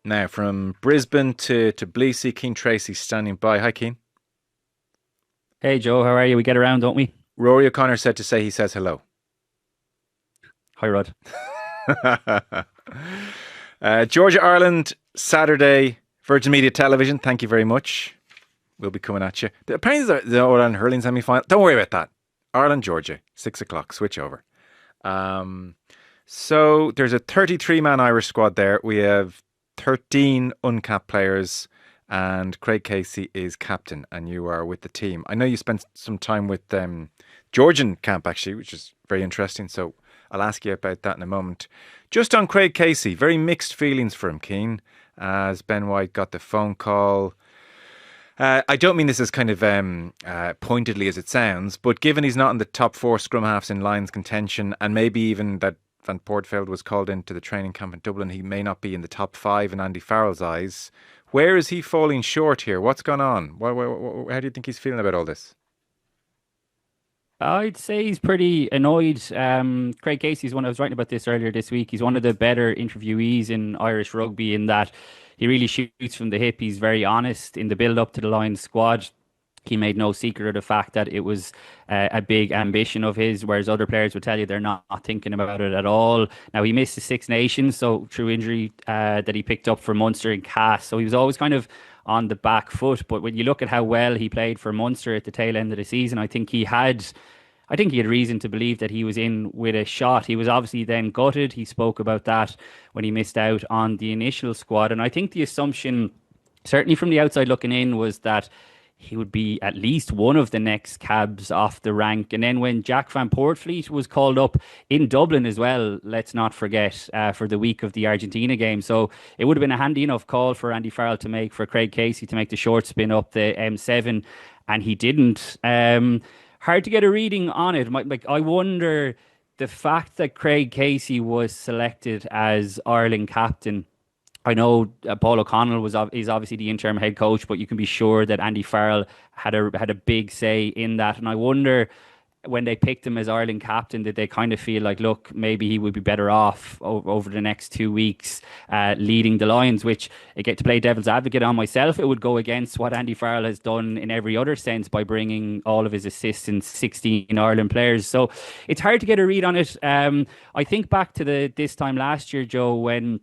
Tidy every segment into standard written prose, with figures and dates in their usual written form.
Now, from Brisbane to Tbilisi, Cian Tracey standing by. Hi, Cian. Hey Joe, how are you? We get around, don't we? Rory O'Connor said to say he says hello. Hi Rod. Georgia, Ireland, Saturday, Virgin Media Television. Thank you very much. We'll be coming at you. Apparently, the All-Ireland hurling semi-final. Don't worry about that. Ireland, Georgia, 6 o'clock. Switch over. Um, so there's a 33-man Irish squad there. We have 13 uncapped players, and Craig Casey is captain, and you are with the team. I know you spent some time with Georgian camp actually, which is very interesting. So I'll ask you about that in a moment. Just on Craig Casey, very mixed feelings for him, Keane, as Ben White got the phone call. I don't mean this as kind of pointedly as it sounds, but given he's not in the top four scrum halves in Lions contention, and maybe even that Van Portfeld was called into the training camp in Dublin, he may not be in the top five in Andy Farrell's eyes. Where is he falling short here? What's gone on? How do you think he's feeling about all this? I'd say he's pretty annoyed. Craig Casey's one. I was writing about this earlier this week. He's one of the better interviewees in Irish rugby in that he really shoots from the hip. He's very honest in the build-up to the Lions squad. He made no secret of the fact that it was a big ambition of his, whereas other players would tell you they're not thinking about it at all. Now, he missed the Six Nations, so through injury that he picked up for Munster and Cass. So he was always kind of on the back foot. But when you look at how well he played for Munster at the tail end of the season, I think he had reason to believe that he was in with a shot. He was obviously then gutted. He spoke about that when he missed out on the initial squad. And I think the assumption, certainly from the outside looking in, was that he would be at least one of the next cabs off the rank. And then when Jack Van Poortvliet was called up in Dublin as well, let's not forget, for the week of the Argentina game. So it would have been a handy enough call for Andy Farrell to make, for Craig Casey to make the short spin up the M7, and he didn't. Hard to get a reading on it. I wonder, the fact that Craig Casey was selected as Ireland captain. I know Paul O'Connell is obviously the interim head coach, but you can be sure that Andy Farrell had a big say in that. And I wonder, when they picked him as Ireland captain, did they kind of feel like, look, maybe he would be better off over the next 2 weeks leading the Lions, which, again, to play devil's advocate on myself, it would go against what Andy Farrell has done in every other sense by bringing all of his assistants, 16 Ireland players. So it's hard to get a read on it. I think back to this time last year, Joe, when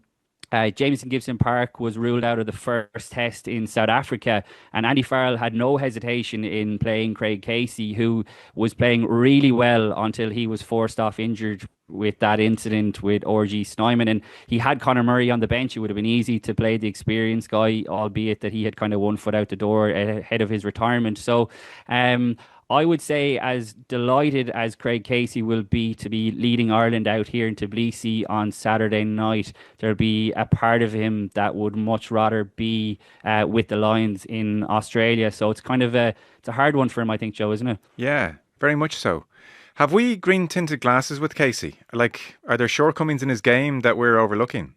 Jameson Gibson Park was ruled out of the first test in South Africa, and Andy Farrell had no hesitation in playing Craig Casey, who was playing really well until he was forced off injured with that incident with RG Snyman. And he had Conor Murray on the bench. It would have been easy to play the experienced guy, albeit that he had kind of one foot out the door ahead of his retirement. So, I would say, as delighted as Craig Casey will be to be leading Ireland out here in Tbilisi on Saturday night, there'll be a part of him that would much rather be with the Lions in Australia. So it's a hard one for him, I think, Joe, isn't it? Yeah, very much so. Have we green tinted glasses with Casey? Like, are there shortcomings in his game that we're overlooking?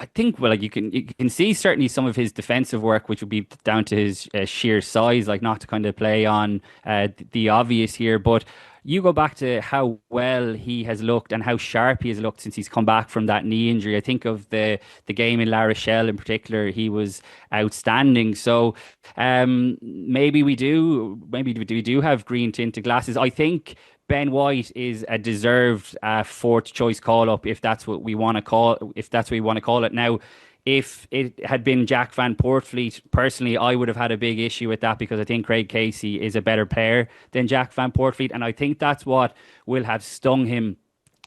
I think, well, like, you can see certainly some of his defensive work, which would be down to his sheer size, like, not to kind of play on the obvious here, but you go back to how well he has looked and how sharp he has looked since he's come back from that knee injury. I think of the game in La Rochelle in particular, he was outstanding. So maybe we do have green tinted glasses. I think Ben White is a deserved fourth choice call up, if that's what we want to call it. Now, if it had been Jack Van Poortvliet, personally, I would have had a big issue with that, because I think Craig Casey is a better player than Jack Van Poortvliet, and I think that's what will have stung him,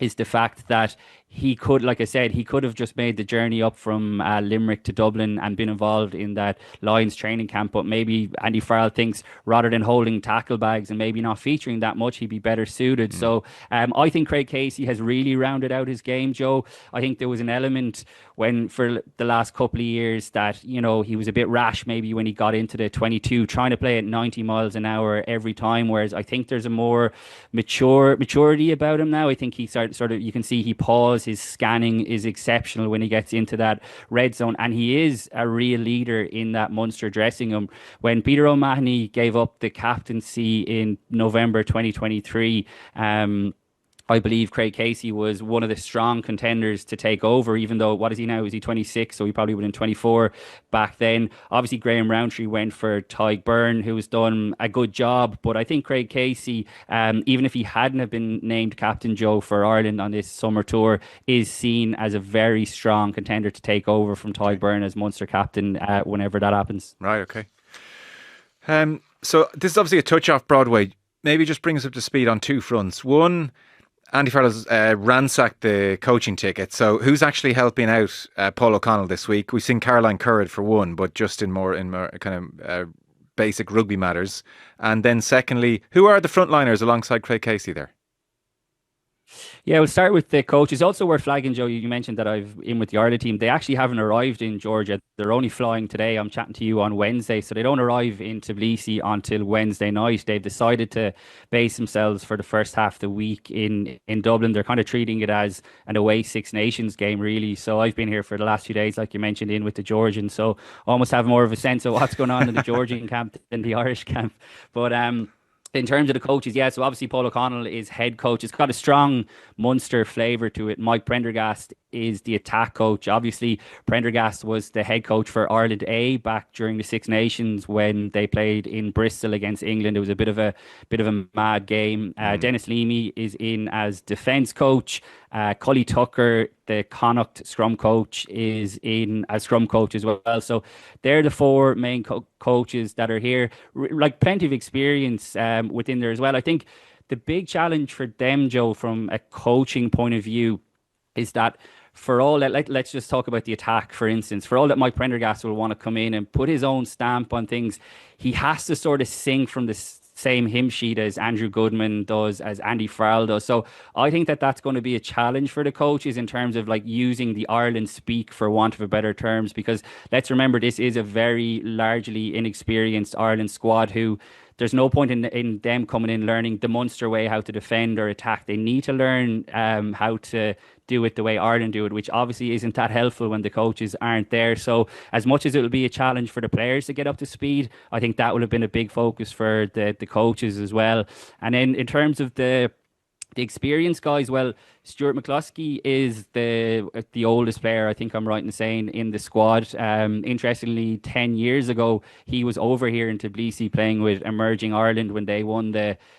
is the fact that he could, like I said, he could have just made the journey up from Limerick to Dublin and been involved in that Lions training camp. But maybe Andy Farrell thinks, rather than holding tackle bags and maybe not featuring that much, he'd be better suited. So I think Craig Casey has really rounded out his game, Joe. I think there was an element when, for the last couple of years, that, he was a bit rash maybe when he got into the 22, trying to play at 90 miles an hour every time. Whereas I think there's a more maturity about him now. I think he sort of, you can see he paused. His scanning is exceptional when he gets into that red zone, and he is a real leader in that Munster dressing room. When Peter O'Mahony gave up the captaincy in November 2023, I believe Craig Casey was one of the strong contenders to take over, even though, what is he now? Is he 26? So he probably would have been 24 back then. Obviously, Graham Rowntree went for Tyke Byrne, who has done a good job. But I think Craig Casey, even if he hadn't have been named Captain Joe for Ireland on this summer tour, is seen as a very strong contender to take over from Tyke Byrne as Munster captain whenever that happens. Right, okay. So this is obviously a touch off Broadway. Maybe just bring us up to speed on two fronts. One, Andy Farrell's ransacked the coaching ticket. So who's actually helping out Paul O'Connell this week? We've seen Caroline Currid for one, but just in more kind of basic rugby matters. And then secondly, who are the frontliners alongside Craig Casey there? Yeah, we'll start with the coaches. Also worth flagging, Joe, you mentioned that I've in with the Ireland team. They actually haven't arrived in Georgia. They're only flying today. I'm chatting to you on Wednesday. So they don't arrive in Tbilisi until Wednesday night. They've decided to base themselves for the first half of the week in Dublin. They're kind of treating it as an away Six Nations game, really. So I've been here for the last few days, like you mentioned, in with the Georgian. So almost have more of a sense of what's going on in the Georgian camp than the Irish camp. But in terms of the coaches, yeah, so obviously Paul O'Connell is head coach. It's got a strong Munster flavour to it. Mike Prendergast is the attack coach. Obviously, Prendergast was the head coach for Ireland A back during the Six Nations when they played in Bristol against England. It was a bit of a mad game. Dennis Leamy is in as defence coach. Cully Tucker, the Connacht scrum coach, is in as scrum coach as well. So they're the four main coaches that are here. Like plenty of experience within there as well. I think the big challenge for them, Joe, from a coaching point of view, is that for all that, let's just talk about the attack, for instance. For all that Mike Prendergast will want to come in and put his own stamp on things, he has to sort of sing from the same hymn sheet as Andrew Goodman does, as Andy Farrell does. So I think that that's going to be a challenge for the coaches in terms of like using the Ireland speak, for want of a better terms, because let's remember this is a very largely inexperienced Ireland squad who there's no point in them coming in learning the Munster way, how to defend or attack. They need to learn how to do it the way Ireland do it, which obviously isn't that helpful when the coaches aren't there. So as much as it will be a challenge for the players to get up to speed, I think that will have been a big focus for the coaches as well. And then in terms of the experienced guys, well, Stuart McCloskey is the oldest player, I think I'm right in saying, in the squad. Interestingly, 10 years ago, he was over here in Tbilisi playing with Emerging Ireland when they won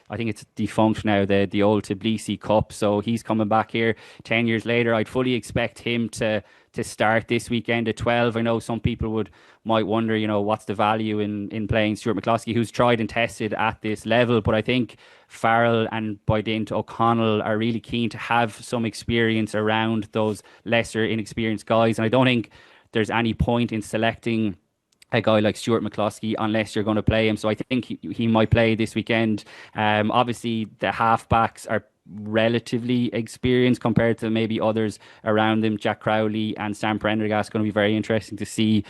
I think it's defunct now, the old Tbilisi Cup. So he's coming back here 10 years later. I'd fully expect him to start this weekend at 12. I know some people might wonder, what's the value in playing Stuart McCloskey, who's tried and tested at this level. But I think Farrell and by dint O'Connell are really keen to have some experience around those lesser inexperienced guys. And I don't think there's any point in selecting a guy like Stuart McCloskey unless you're going to play him. So I think he might play this weekend. Obviously, the halfbacks are relatively experienced compared to maybe others around them. Jack Crowley and Sam Prendergast going to be very interesting to see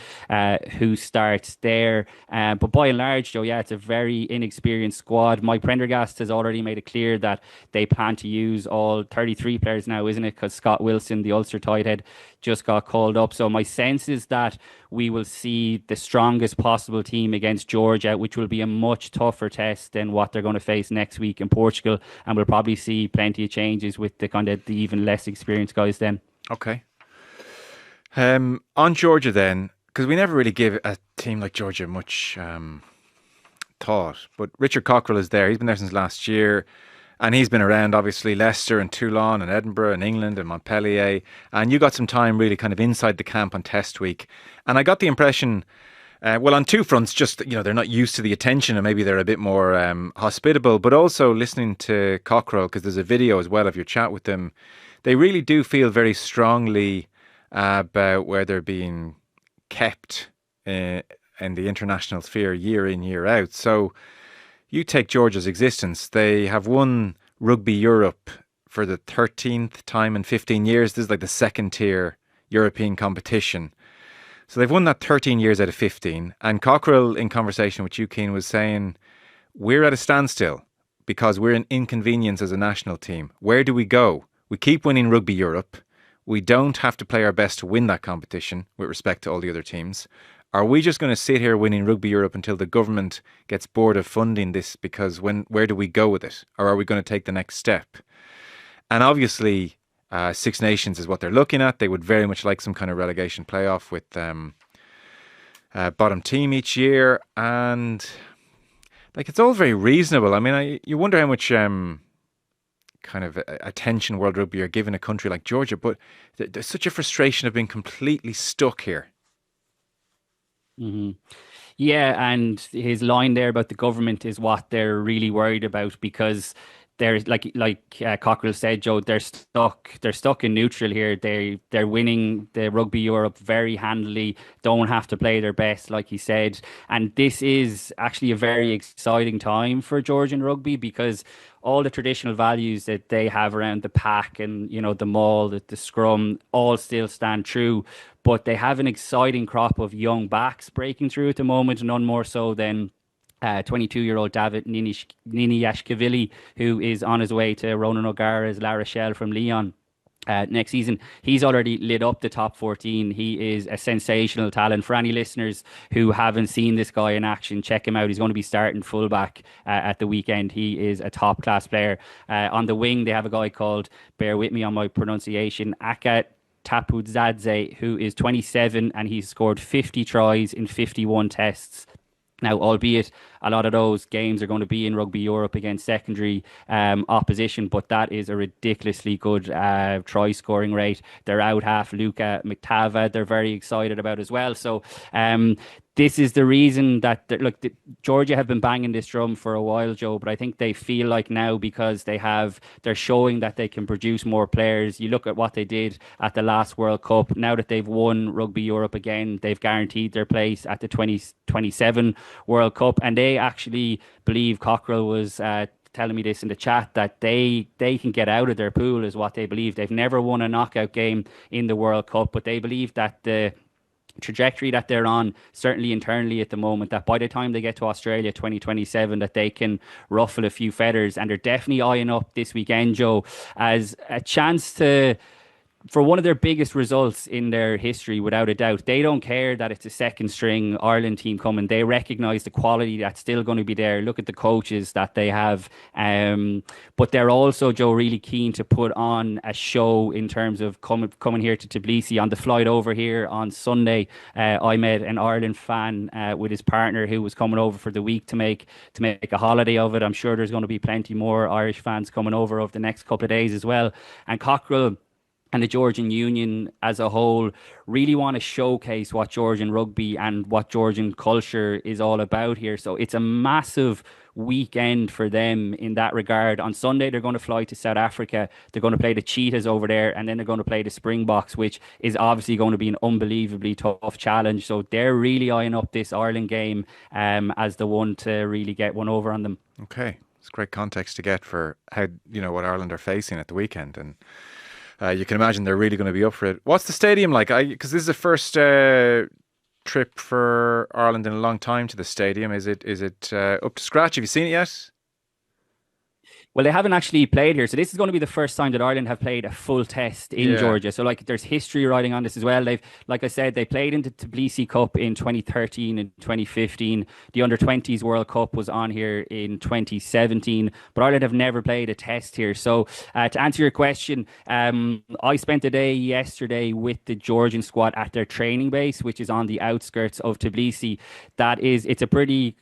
who starts there. But by and large, Joe, yeah, it's a very inexperienced squad. Mike Prendergast has already made it clear that they plan to use all 33 players now, isn't it? Because Scott Wilson, the Ulster tighthead, just got called up. So my sense is that we will see the strongest possible team against Georgia, which will be a much tougher test than what they're going to face next week in Portugal. And we'll probably see plenty of changes with the even less experienced guys then. Okay. On Georgia then, because we never really give a team like Georgia much thought, but Richard Cockrell is there. He's been there since last year. And he's been around, obviously, Leicester and Toulon and Edinburgh and England and Montpellier. And you got some time really kind of inside the camp on test week. And I got the impression, on two fronts, just, they're not used to the attention and maybe they're a bit more hospitable. But also listening to Cockrell, because there's a video as well of your chat with them, they really do feel very strongly about where they're being kept in the international sphere year in, year out. So you take Georgia's existence. They have won Rugby Europe for the 13th time in 15 years. This is like the second tier European competition. So they've won that 13 years out of 15. And Cockrell, in conversation with you, Cian, was saying, we're at a standstill because we're an inconvenience as a national team. Where do we go? We keep winning Rugby Europe. We don't have to play our best to win that competition with respect to all the other teams. Are we just going to sit here winning Rugby Europe until the government gets bored of funding this? Because where do we go with it? Or are we going to take the next step? And obviously, Six Nations is what they're looking at. They would very much like some kind of relegation playoff with bottom team each year. And like, it's all very reasonable. I mean, you wonder how much kind of attention World Rugby are giving a country like Georgia, but there's such a frustration of being completely stuck here. Hmm. Yeah, and his line there about the government is what they're really worried about because they're like Cockrell said, Joe, they're stuck. They're stuck in neutral here. They're winning the Rugby Europe very handily. Don't have to play their best, like he said. And this is actually a very exciting time for Georgian rugby because all the traditional values that they have around the pack and the maul, the scrum, all still stand true. But they have an exciting crop of young backs breaking through at the moment, none more so than 22-year-old David Niniashvili, who is on his way to Ronan O'Gara's La Rochelle from Lyon. Next season, he's already lit up the top 14. He is a sensational talent. For any listeners who haven't seen this guy in action, check him out. He's going to be starting fullback at the weekend. He is a top class player. On the wing, they have a guy called, bear with me on my pronunciation, Aka Tapudzadze, who is 27 and he's scored 50 tries in 51 tests. Now, albeit a lot of those games are going to be in Rugby Europe against secondary opposition, but that is a ridiculously good try scoring rate. They're out half Luca McTava, they're very excited about as well. So this is the reason that Georgia have been banging this drum for a while, Joe, but I think they feel like now because they're showing that they can produce more players. You look at what they did at the last World Cup. Now that they've won Rugby Europe again, they've guaranteed their place at the 2027 World Cup, and they actually believe, Cockrell was telling me this in the chat, that they can get out of their pool is what they believe. They've never won a knockout game in the World Cup, but they believe that the trajectory that they're on, certainly internally at the moment, that by the time they get to Australia 2027, that they can ruffle a few feathers. And they're definitely eyeing up this weekend, Joe, as a chance for one of their biggest results in their history, without a doubt. They don't care that it's a second string Ireland team coming. They recognise the quality that's still going to be there. Look at the coaches that they have. But they're also, Joe, really keen to put on a show in terms of coming here to Tbilisi. On the flight over here on Sunday, I met an Ireland fan with his partner who was coming over for the week to make a holiday of it. I'm sure there's going to be plenty more Irish fans coming over the next couple of days as well. And Cockrell and the Georgian Union as a whole really want to showcase what Georgian rugby and what Georgian culture is all about here. So it's a massive weekend for them in that regard. On Sunday, they're going to fly to South Africa. They're going to play the Cheetahs over there, and then they're going to play the Springboks, which is obviously going to be an unbelievably tough challenge. So they're really eyeing up this Ireland game as the one to really get one over on them. Okay, it's great context to get for how what Ireland are facing at the weekend, and you can imagine they're really going to be up for it. What's the stadium like? Because this is the first trip for Ireland in a long time to the stadium. Is it up to scratch? Have you seen it yet? Well, they haven't actually played here, so this is going to be the first time that Ireland have played a full test in Georgia. So, there's history riding on this as well. Like I said, they played in the Tbilisi Cup in 2013 and 2015. The Under-20s World Cup was on here in 2017, but Ireland have never played a test here. So, to answer your question, I spent the day yesterday with the Georgian squad at their training base, which is on the outskirts of Tbilisi. It's a pretty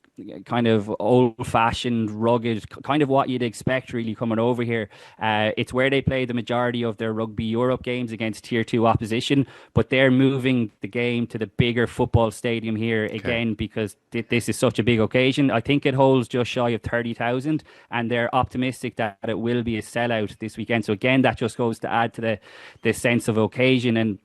kind of old-fashioned, rugged, kind of what you'd expect really coming over here. It's where they play the majority of their Rugby Europe games against Tier 2 opposition, but they're moving the game to the bigger football stadium here again because this is such a big occasion. I think it holds just shy of 30,000, and they're optimistic that it will be a sellout this weekend. So again, that just goes to add to the sense of occasion. And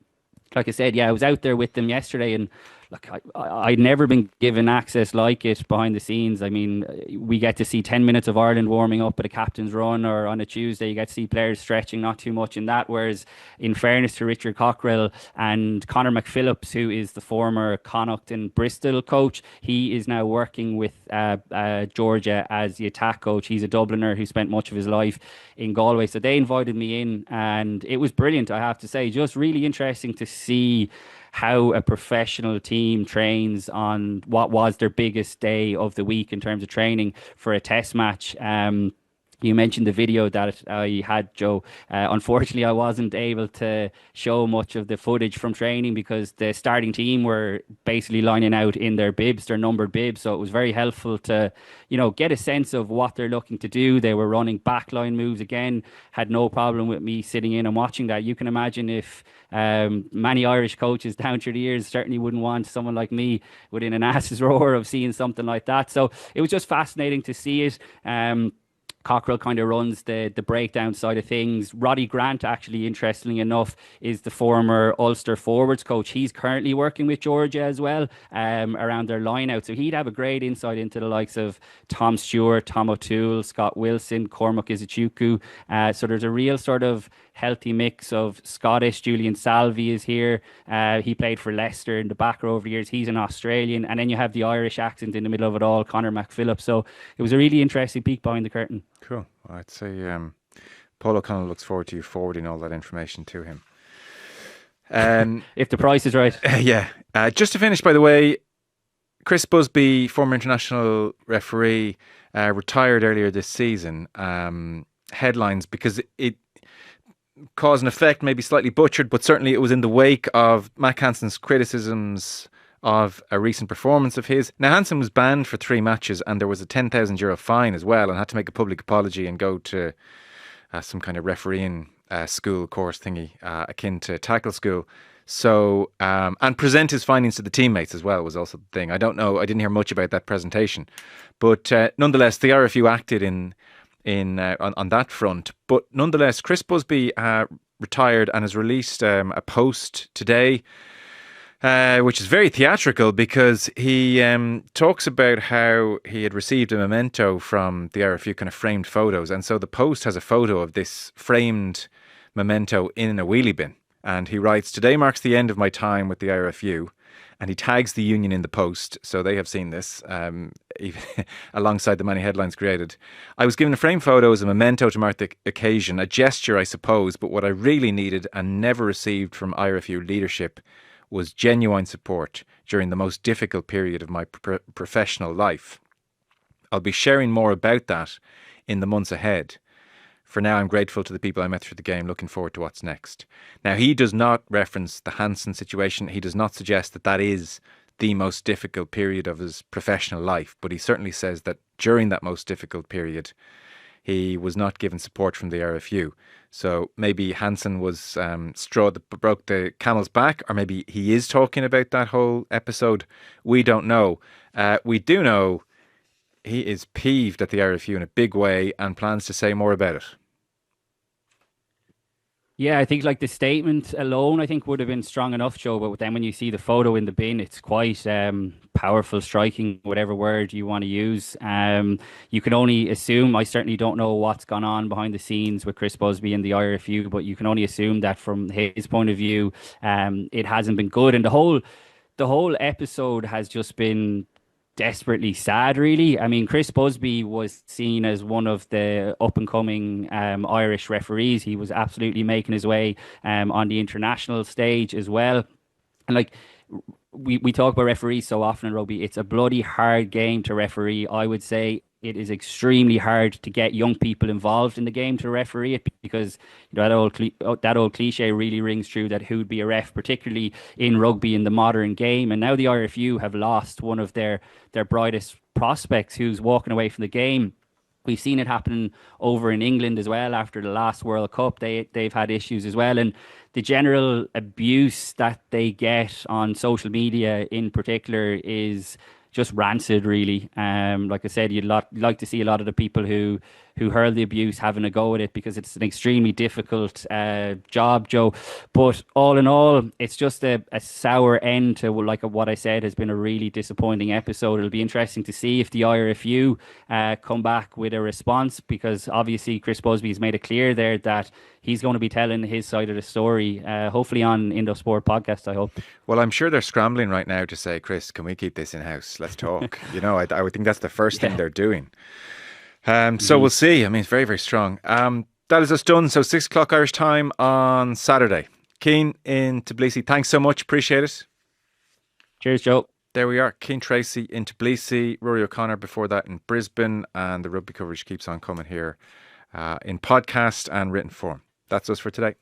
like I said, I was out there with them yesterday, and look, I'd never been given access like it behind the scenes. I mean, we get to see 10 minutes of Ireland warming up at a captain's run, or on a Tuesday, you get to see players stretching, not too much in that. Whereas, in fairness to Richard Cockrell and Conor McPhillips, who is the former Connacht and Bristol coach, he is now working with Georgia as the attack coach. He's a Dubliner who spent much of his life in Galway. So they invited me in, and it was brilliant, I have to say. Just really interesting to see how a professional team trains on what was their biggest day of the week in terms of training for a test match. You mentioned the video that I had, Joe. Unfortunately, I wasn't able to show much of the footage from training because the starting team were basically lining out in their bibs, their numbered bibs. So it was very helpful to, get a sense of what they're looking to do. They were running backline moves again, had no problem with me sitting in and watching that. You can imagine if many Irish coaches down through the years certainly wouldn't want someone like me within an ass's roar of seeing something like that. So it was just fascinating to see it. Cockrell kind of runs the breakdown side of things. Roddy Grant, actually, interestingly enough, is the former Ulster forwards coach. He's currently working with Georgia as well around their line out. So he'd have a great insight into the likes of Tom Stewart, Tom O'Toole, Scott Wilson, Cormac Izuchuku. So there's a real sort of healthy mix of Scottish. Julian Salvi is here. He played for Leicester in the back row over the years. He's an Australian. And then you have the Irish accent in the middle of it all, Conor McPhillips. So it was a really interesting peek behind the curtain. Cool. I'd say Paul O'Connell looks forward to you forwarding all that information to him. If the price is right. Yeah. Just to finish, by the way, Chris Busby, former international referee, retired earlier this season. Headlines because it cause and effect may be slightly butchered, but certainly it was in the wake of Matt Hansen's criticisms of a recent performance of his. Now, Hansen was banned for 3 matches and there was a €10,000 fine as well, and had to make a public apology and go to some kind of refereeing school course thingy akin to tackle school. So, and present his findings to the teammates as well was also the thing. I don't know, I didn't hear much about that presentation. But nonetheless, the RFU acted on that front. But nonetheless, Chris Busby retired and has released a post today, which is very theatrical because he talks about how he had received a memento from the RFU, kind of framed photos. And so the post has a photo of this framed memento in a wheelie bin. And he writes, "Today marks the end of my time with the RFU." And he tags the union in the post, so they have seen this, even alongside the many headlines created. "I was given a framed photo as a memento to mark the occasion, a gesture, I suppose, but what I really needed and never received from IRFU leadership was genuine support during the most difficult period of my professional life. I'll be sharing more about that in the months ahead. For now, I'm grateful to the people I met through the game, looking forward to what's next." Now, he does not reference the Hansen situation. He does not suggest that that is the most difficult period of his professional life, but he certainly says that during that most difficult period, he was not given support from the RFU. So maybe Hansen was straw that broke the camel's back, or maybe he is talking about that whole episode. We don't know. We do know he is peeved at the RFU in a big way and plans to say more about it. Yeah, I think like the statement alone, I think would have been strong enough, Joe. But then when you see the photo in the bin, it's quite powerful, striking, whatever word you want to use. You can only assume. I certainly don't know what's gone on behind the scenes with Chris Busby and the IRFU, but you can only assume that from his point of view, it hasn't been good. And the whole episode has just been desperately sad, really. I mean, Chris Busby was seen as one of the up and coming Irish referees. He was absolutely making his way on the international stage as well. And like we talk about referees so often in rugby, it's a bloody hard game to referee. I would say it is extremely hard to get young people involved in the game to referee it because that old cliche really rings true, that who'd be a ref, particularly in rugby in the modern game. And now the IRFU have lost one of their brightest prospects who's walking away from the game. We've seen it happen over in England as well after the last World Cup. They've had issues as well. And the general abuse that they get on social media in particular is just rancid, really. Like I said, you'd like to see a lot of the people who hurl the abuse having a go at it because it's an extremely difficult job, Joe. But all in all, it's just a sour end to what I said has been a really disappointing episode. It'll be interesting to see if the IRFU come back with a response, because obviously Chris Busby has made it clear there that he's going to be telling his side of the story, hopefully on Indo Sport podcast, I hope. Well, I'm sure they're scrambling right now to say, "Chris, can we keep this in-house? Let's talk." I would think that's the first thing they're doing. So we'll see. I mean, it's very, very strong. That is us done. So 6 o'clock Irish time on Saturday. Cian in Tbilisi, thanks so much. Appreciate it. Cheers, Joe. There we are. Cian Tracey in Tbilisi, Rory O'Connor before that in Brisbane, and the rugby coverage keeps on coming here in podcast and written form. That's us for today.